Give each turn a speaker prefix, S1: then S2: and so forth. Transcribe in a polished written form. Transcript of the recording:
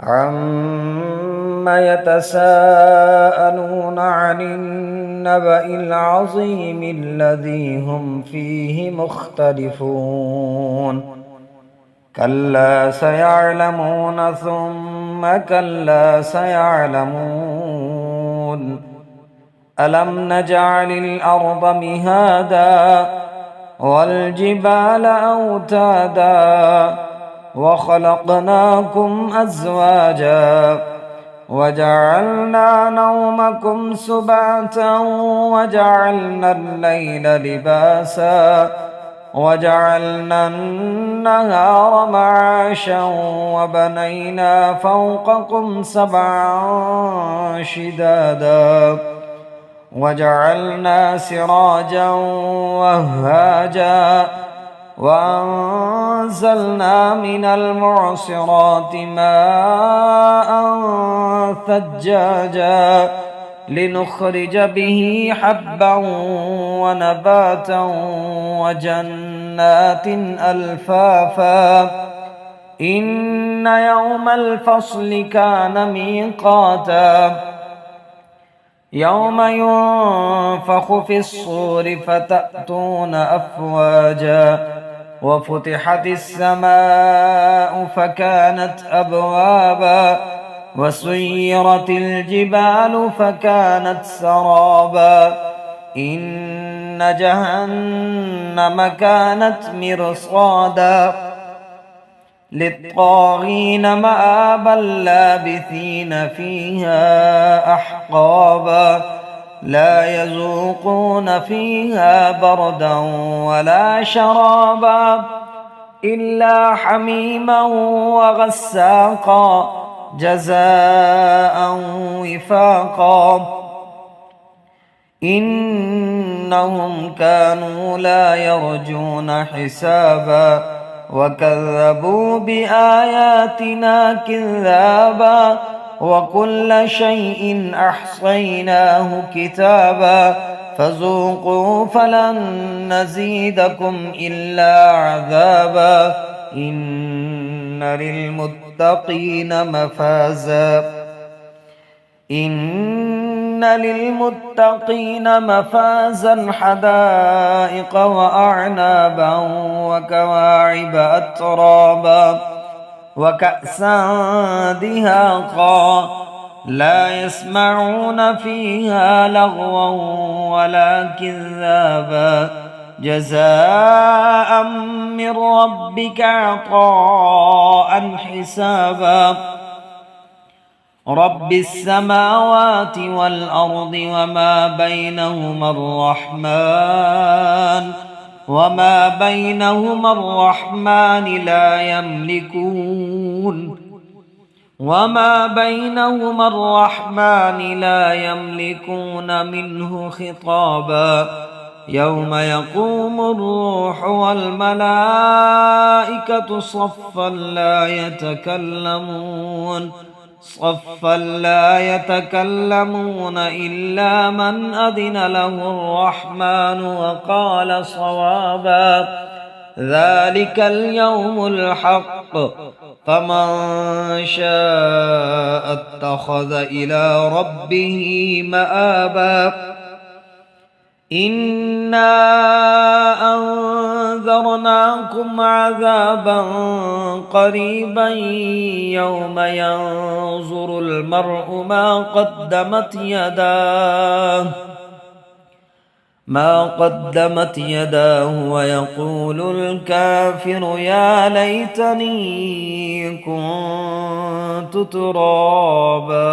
S1: عَمَّ يَتَسَاءَلُونَ عَنِ النَّبَإِ الْعَظِيمِ الَّذِي هُمْ فِيهِ مُخْتَلِفُونَ كَلَّا سَيَعْلَمُونَ ثُمَّ كَلَّا سَيَعْلَمُونَ أَلَمْ نَجْعَلِ الْأَرْضَ مِهَادًا وَالْجِبَالَ أَوْتَادًا وَخَلَقْنَاكُمْ أَزْوَاجًا وَجَعَلْنَا نَوْمَكُمْ سُبَاتًا وَجَعَلْنَا اللَّيْلَ لِبَاسًا وَجَعَلْنَا النَّهَارَ مَعَاشًا وَبَنَيْنَا فَوْقَكُمْ سَبْعًا شِدَادًا وَجَعَلْنَا سِرَاجًا وَهَّاجًا وَأَنزَلْنَا مِنَ الْمُعْصِرَاتِ مَاءً ثَجَّاجًا لِنُخْرِجَ بِهِ حَبًّا وَنَبَاتًا وَجَنَّاتٍ أَلْفَافًا إِنَّ يَوْمَ الْفَصْلِ كَانَ مِيقَاتًا يَوْمَ يُنفَخُ فِي الصُّورِ فَتَأْتُونَ أَفْوَاجًا وَفُتِحَتِ السَّمَاءُ فَكَانَتْ أَبْوَابًا وَسُيِّرَتِ الْجِبَالُ فَكَانَتْ سَرَابًا إِنَّ جَهَنَّمَ كَانَتْ مِرْصَادًا لِلطَّاغِينَ مَآبًا لَابِثِينَ فِيهَا أَحْقَابًا لَا يَذُوقُونَ فِيهَا بَرْدًا وَلَا شَرَابًا إِلَّا حَمِيمًا وَغَسَّاقًا جَزَاءً وِفَاقًا إِنَّهُمْ كَانُوا لَا يَرْجُونَ حِسَابًا وَكَذَّبُوا بِآيَاتِنَا كِذَّابًا وَكُلَّ شَيْءٍ أَحْصَيْنَاهُ كِتَابًا فَذُوقُوا فَلَن نَّزِيدَكُمْ إِلَّا عَذَابًا إِنَّ لِلْمُتَّقِينَ مَفَازًا حَدَائِقَ وَأَعْنَابًا وَكَوَاعِبَ أَتْرَابًا وَكَأْسًا دِهَاقًا لَا يَسْمَعُونَ فِيهَا لَغْوًا وَلَا كِذَّابًا جَزَاءً مِّن رَّبِّكَ عَطَاءً حِسَابًا رَبِّ السَّمَاوَاتِ وَالْأَرْضِ وَمَا بَيْنَهُمَا الرَّحْمَٰنِ لَا يَمْلِكُونَ مِنْهُ خِطَابًا يَوْمَ يَقُومُ الرُّوحُ وَالْمَلَائِكَةُ صَفًّا لَّا يَتَكَلَّمُونَ إِلَّا مَنْ أَذِنَ لَهُ الرَّحْمَٰنُ وَقَالَ صَوَابًا ذَٰلِكَ الْيَوْمُ الْحَقُّ فَمَن شَاءَ اتَّخَذَ إِلَىٰ رَبِّهِ مَآبًا إِنَّا أَنذَرْنَاكُمْ عَذَابًا قَرِيبًا يَوْمَ يَنظُرُ الْمَرْءُ ما قدمت يداه ويقول الكافر يا ليتني كنت ترابا